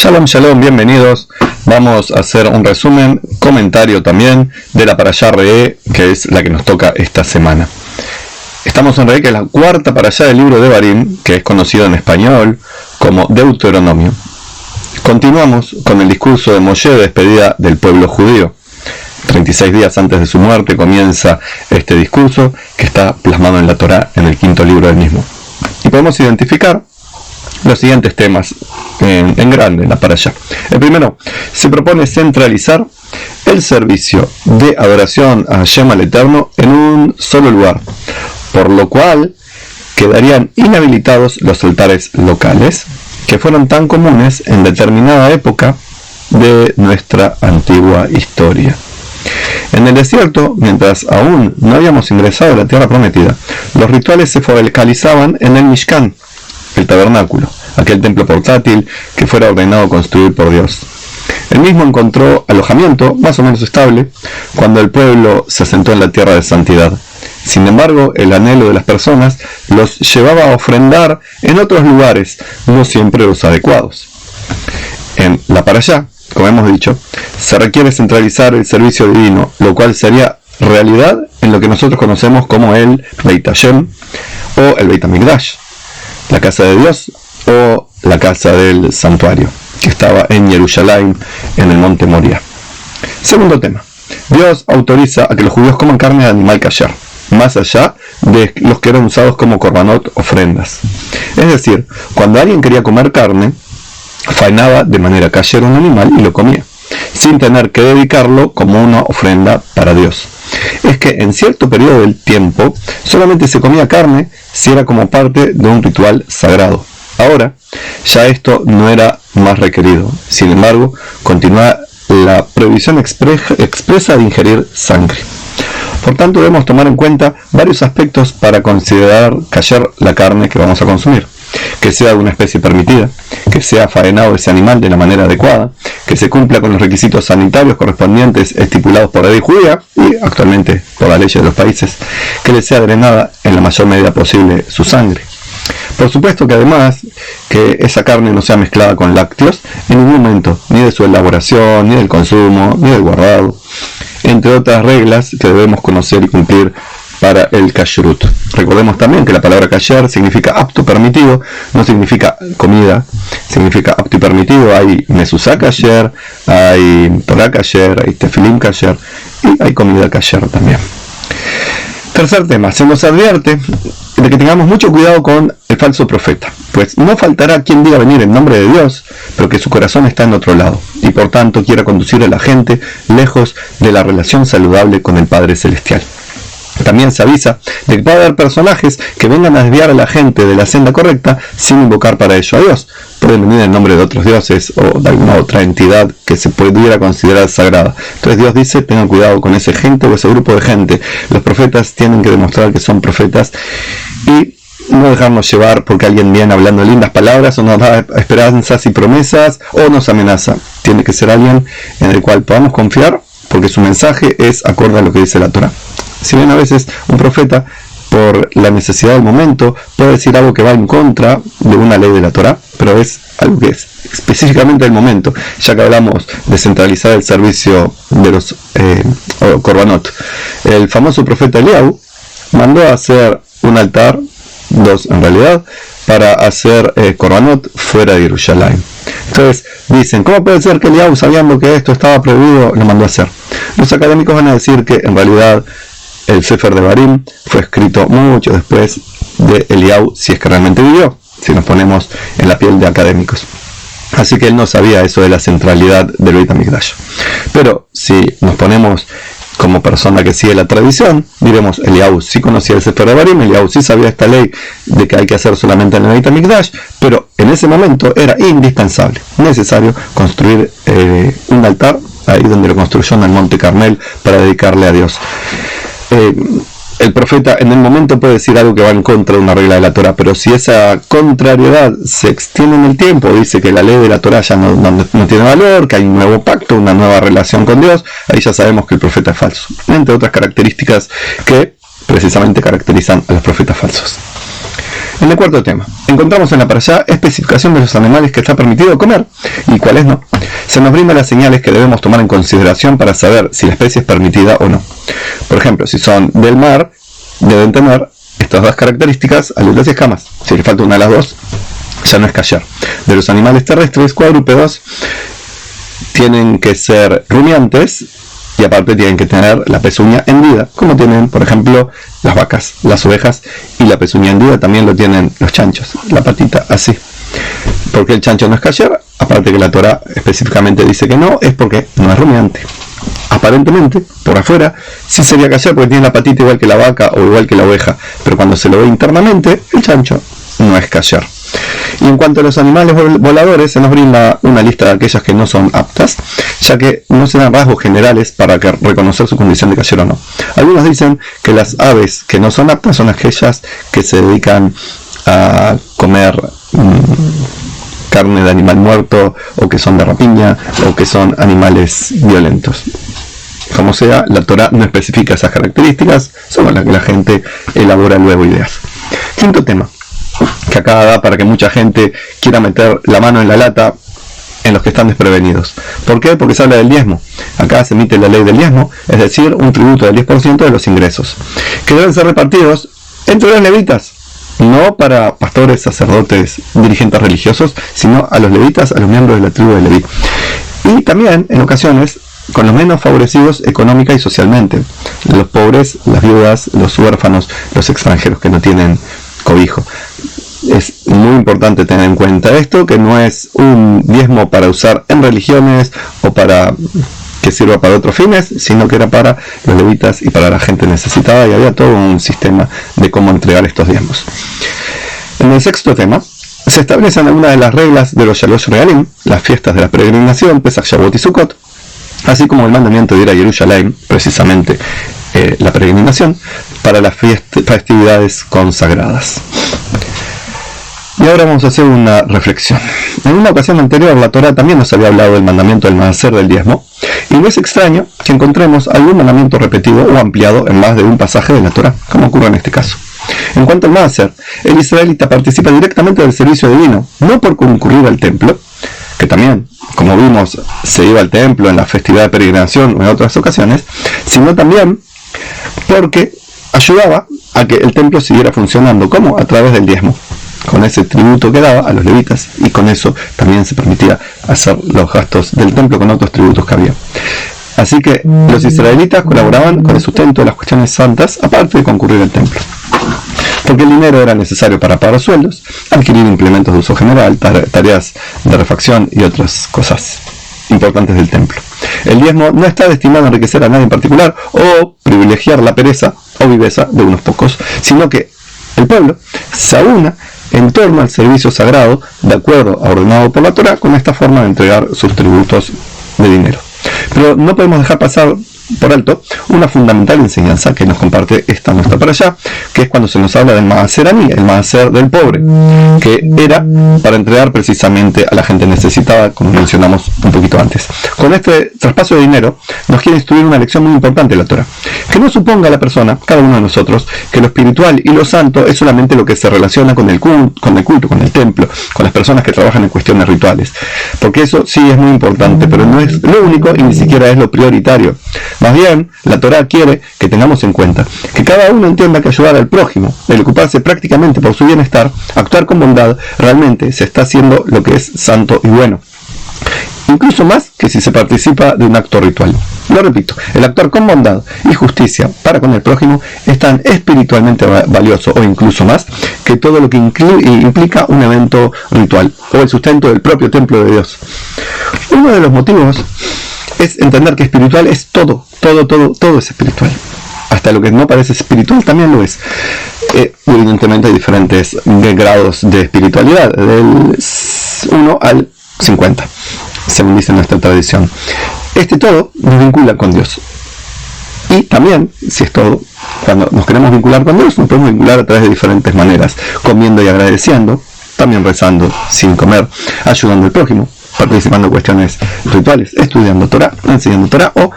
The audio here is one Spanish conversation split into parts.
Shalom, shalom, bienvenidos. Vamos a hacer un resumen, comentario también de la parashá Re'eh, que es la que nos toca esta semana. Estamos en Re'eh, que es la cuarta parashá del libro de Devarim, que es conocido en español como Deuteronomio. Continuamos con el discurso de Moshe de despedida del pueblo judío. 36 días antes de su muerte comienza este discurso que está plasmado en la Torá, en el quinto libro del mismo. Y podemos identificar los siguientes temas en grande en la parashá. El primero, se propone centralizar el servicio de adoración a Hashem, al Eterno, en un solo lugar, por lo cual quedarían inhabilitados los altares locales que fueron tan comunes en determinada época de nuestra antigua historia. En el desierto, mientras aún no habíamos ingresado a la tierra prometida, los rituales se focalizaban en el Mishkan, el tabernáculo, aquel templo portátil que fuera ordenado construir por Dios. El mismo encontró alojamiento más o menos estable cuando el pueblo se asentó en la tierra de santidad. Sin embargo, el anhelo de las personas los llevaba a ofrendar en otros lugares, no siempre los adecuados. En la parashá, como hemos dicho, se requiere centralizar el servicio divino, lo cual sería realidad en lo que nosotros conocemos como el Beit Hashem o el Beit HaMikdash, la casa de Dios o la casa del santuario, que estaba en Jerusalén, en el monte Moria. Segundo tema, Dios autoriza a que los judíos coman carne de animal kasher, más allá de los que eran usados como korbanot, ofrendas. Es decir, cuando alguien quería comer carne, faenaba de manera kasher un animal y lo comía, sin tener que dedicarlo como una ofrenda para Dios. Es que en cierto periodo del tiempo solamente se comía carne si era como parte de un ritual sagrado. Ahora ya esto no era más requerido. Sin embargo, continúa la prohibición expresa de ingerir sangre. Por tanto, debemos tomar en cuenta varios aspectos para considerar kasher la carne que vamos a consumir: que sea de una especie permitida, que sea faenado ese animal de la manera adecuada, que se cumpla con los requisitos sanitarios correspondientes estipulados por la ley judía y actualmente por la ley de los países, que le sea drenada en la mayor medida posible su sangre. Por supuesto que además que esa carne no sea mezclada con lácteos en ningún momento, ni de su elaboración, ni del consumo, ni del guardado, entre otras reglas que debemos conocer y cumplir para el kashrut. Recordemos también que la palabra kasher significa apto, permitido, no significa comida, significa apto y permitido. Hay mezuzá kasher, hay torá kasher, hay tefilim kasher y hay comida kasher también. Tercer tema, se nos advierte de que tengamos mucho cuidado con el falso profeta, pues no faltará quien diga venir en nombre de Dios, pero que su corazón está en otro lado, y por tanto quiera conducir a la gente lejos de la relación saludable con el Padre Celestial. También se avisa de que puede haber personajes que vengan a desviar a la gente de la senda correcta sin invocar para ello a Dios. Pueden venir en nombre de otros dioses o de alguna otra entidad que se pudiera considerar sagrada. Entonces Dios dice, tengan cuidado con ese gente o ese grupo de gente. Los profetas tienen que demostrar que son profetas y no dejarnos llevar porque alguien viene hablando lindas palabras o nos da esperanzas y promesas o nos amenaza. Tiene que ser alguien en el cual podamos confiar porque su mensaje es acorde a lo que dice la Torá. Si bien a veces un profeta, por la necesidad del momento, puede decir algo que va en contra de una ley de la Torá, pero es algo que es específicamente del momento, ya que hablamos de centralizar el servicio de los korbanot. El famoso profeta Eliyahu mandó a hacer un altar, dos en realidad, para hacer korbanot fuera de Jerusalén. Entonces dicen, ¿cómo puede ser que Eliyahu, sabiendo que esto estaba prohibido, lo mandó a hacer? Los académicos van a decir que en realidad el Sefer Devarim fue escrito mucho después de Eliyahu, si es que realmente vivió, si nos ponemos en la piel de académicos. Así que él no sabía eso de la centralidad del Beit HaMikdash. Pero si nos ponemos como persona que sigue la tradición, diremos, Eliyahu sí conocía el Sefer Devarim, Eliyahu sí sabía esta ley de que hay que hacer solamente en el Beit HaMikdash, pero en ese momento era indispensable, necesario construir un altar ahí donde lo construyó en el Monte Carmel para dedicarle a Dios. El profeta en el momento puede decir algo que va en contra de una regla de la Torá, pero si esa contrariedad se extiende en el tiempo, dice que la ley de la Torá ya no tiene valor, que hay un nuevo pacto, una nueva relación con Dios, ahí ya sabemos que el profeta es falso, entre otras características que precisamente caracterizan a los profetas falsos. En el cuarto tema, encontramos en la parashá especificación de los animales que está permitido comer y cuáles no. Se nos brinda las señales que debemos tomar en consideración para saber si la especie es permitida o no. Por ejemplo, si son del mar, deben tener estas dos características, aletas y escamas. Si le falta una de las dos, ya no es kasher. De los animales terrestres cuadrúpedos, tienen que ser rumiantes y aparte tienen que tener la pezuña hendida, como tienen, por ejemplo, las vacas, las ovejas, y la pezuña hendida también lo tienen los chanchos, la patita así. Porque el chancho no es kasher, aparte que la Torá específicamente dice que no, es porque no es rumiante. Aparentemente, por afuera, sí sería kasher porque tiene la patita igual que la vaca o igual que la oveja, pero cuando se lo ve internamente, el chancho no es kasher. Y en cuanto a los animales voladores, se nos brinda una lista de aquellas que no son aptas, ya que no se dan rasgos generales para reconocer su condición de kasher o no. Algunos dicen que las aves que no son aptas son aquellas que se dedican a comer carne de animal muerto, o que son de rapiña, o que son animales violentos. Como sea, la Torá no especifica esas características, son las que la gente elabora luego ideas. Quinto tema, que acá da para que mucha gente quiera meter la mano en la lata en los que están desprevenidos. ¿Por qué? Porque se habla del diezmo. Acá se emite la ley del diezmo, es decir, un tributo del 10% de los ingresos, que deben ser repartidos entre los levitas, no para pastores, sacerdotes, dirigentes religiosos, sino a los levitas, a los miembros de la tribu de Leví. Y también, en ocasiones, con los menos favorecidos económica y socialmente, los pobres, las viudas, los huérfanos, los extranjeros que no tienen cobijo. Es muy importante tener en cuenta esto, que no es un diezmo para usar en religiones o para que sirva para otros fines, sino que era para los levitas y para la gente necesitada, y había todo un sistema de cómo entregar estos diezmos. En el sexto tema, se establecen algunas de las reglas de los Shalosh Regalim, las fiestas de la peregrinación, Pesach, Shavuot y Sukkot, así como el mandamiento de ir a Jerusalén, precisamente la peregrinación, para las festividades consagradas. Y ahora vamos a hacer una reflexión. En una ocasión anterior, la Torá también nos había hablado del mandamiento del maaser del diezmo, y no es extraño que encontremos algún mandamiento repetido o ampliado en más de un pasaje de la Torá, como ocurre en este caso. En cuanto al maaser, el israelita participa directamente del servicio divino, no por concurrir al templo, que también, como vimos, se iba al templo en la festividad de peregrinación o en otras ocasiones, sino también porque ayudaba a que el templo siguiera funcionando. ¿Cómo? A través del diezmo, con ese tributo que daba a los levitas, y con eso también se permitía hacer los gastos del templo con otros tributos que había. Así que los israelitas colaboraban con el sustento de las cuestiones santas, aparte de concurrir al templo, porque el dinero era necesario para pagar sueldos, adquirir implementos de uso general, tareas de refacción y otras cosas importantes del templo. El diezmo no está destinado a enriquecer a nadie en particular o privilegiar la pereza o viveza de unos pocos, sino que el pueblo se aúna en torno al servicio sagrado, de acuerdo a ordenado por la Torá, con esta forma de entregar sus tributos de dinero. Pero no podemos dejar pasar por alto una fundamental enseñanza que nos comparte esta nuestra parashá, que es cuando se nos habla del maaser aní, el maaser del pobre, que era para entregar precisamente a la gente necesitada, como mencionamos un poquito antes. Con este traspaso de dinero nos quiere instruir una lección muy importante de la Torá, que no suponga a la persona, cada uno de nosotros, que lo espiritual y lo santo es solamente lo que se relaciona con el culto, con el templo, con las personas que trabajan en cuestiones rituales, porque eso sí es muy importante, pero no es lo único y ni siquiera es lo prioritario. Más bien, la Torá quiere que tengamos en cuenta que cada uno entienda que ayudar al prójimo, el ocuparse prácticamente por su bienestar, actuar con bondad, realmente se está haciendo lo que es santo y bueno. Incluso más que si se participa de un acto ritual. Lo repito, el actuar con bondad y justicia para con el prójimo es tan espiritualmente valioso, o incluso más, que todo lo que implica un evento ritual o el sustento del propio templo de Dios. Uno de los motivos es entender que espiritual es todo es espiritual. Hasta lo que no parece espiritual también lo es. Evidentemente hay diferentes grados de espiritualidad, del 1 al 50, según dice nuestra tradición. Este todo nos vincula con Dios. Y también, si es todo, cuando nos queremos vincular con Dios, nos podemos vincular a través de diferentes maneras, comiendo y agradeciendo, también rezando sin comer, ayudando al prójimo, participando en cuestiones rituales, estudiando Torah, enseñando Torah o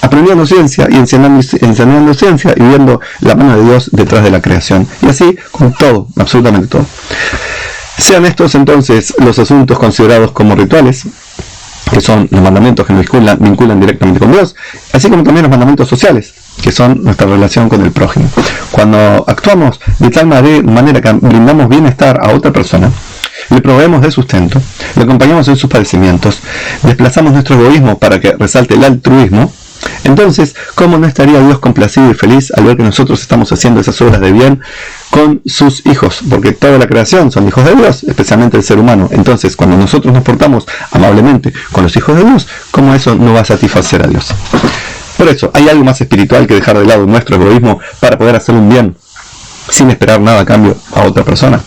aprendiendo ciencia y enseñando ciencia y viendo la mano de Dios detrás de la creación. Y así con todo, absolutamente todo. Sean estos entonces los asuntos considerados como rituales, que son los mandamientos que nos vinculan directamente con Dios, así como también los mandamientos sociales, que son nuestra relación con el prójimo. Cuando actuamos de tal manera que brindamos bienestar a otra persona, le proveemos de sustento, le acompañamos en sus padecimientos, desplazamos nuestro egoísmo para que resalte el altruismo, entonces, ¿cómo no estaría Dios complacido y feliz al ver que nosotros estamos haciendo esas obras de bien con sus hijos? Porque toda la creación son hijos de Dios, especialmente el ser humano. Entonces, cuando nosotros nos portamos amablemente con los hijos de Dios, ¿cómo eso no va a satisfacer a Dios? Por eso, hay algo más espiritual que dejar de lado nuestro egoísmo para poder hacer un bien sin esperar nada a cambio a otra persona.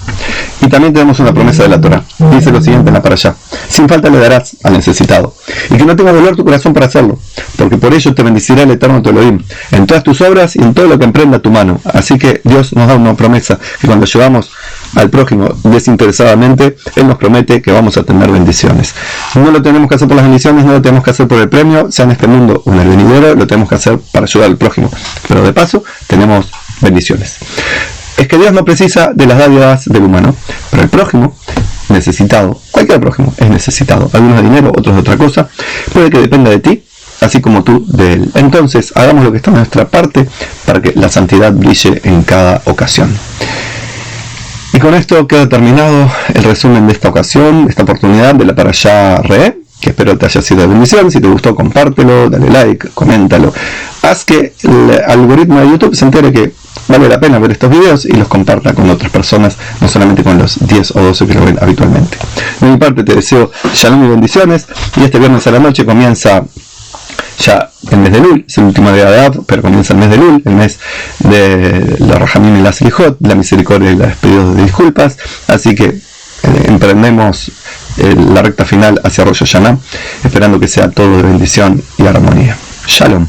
Y también tenemos una promesa de la Torá. Dice lo siguiente en la parashá: sin falta le darás al necesitado, y que no tenga dolor tu corazón para hacerlo, porque por ello te bendecirá el Eterno tu Elohim, en todas tus obras y en todo lo que emprenda tu mano. Así que Dios nos da una promesa, que cuando llevamos al prójimo desinteresadamente, Él nos promete que vamos a tener bendiciones. No lo tenemos que hacer por las bendiciones, no lo tenemos que hacer por el premio, sea en este mundo o en el venidero, lo tenemos que hacer para ayudar al prójimo. Pero de paso, tenemos bendiciones. Es que Dios no precisa de las dádivas del humano, pero el prójimo necesitado, cualquier prójimo es necesitado, algunos de dinero, otros de otra cosa, puede que dependa de ti, así como tú de él. Entonces, hagamos lo que está en nuestra parte para que la santidad brille en cada ocasión. Y con esto queda terminado el resumen de esta ocasión, de esta oportunidad de la Parashá Re'eh, que espero te haya sido de bendición. Si te gustó, compártelo, dale like, coméntalo. Haz que el algoritmo de YouTube se entere que vale la pena ver estos videos y los comparta con otras personas, no solamente con los 10 o 12 que lo ven habitualmente. De mi parte te deseo shalom y bendiciones, y este viernes a la noche comienza ya el mes de Elul, es el último día de Av, pero comienza el mes de Elul, el mes de la Rahamim y la Selijot, la misericordia y los pedidos de disculpas, así que emprendemos la recta final hacia Rosh Hashanah, esperando que sea todo de bendición y armonía. Shalom.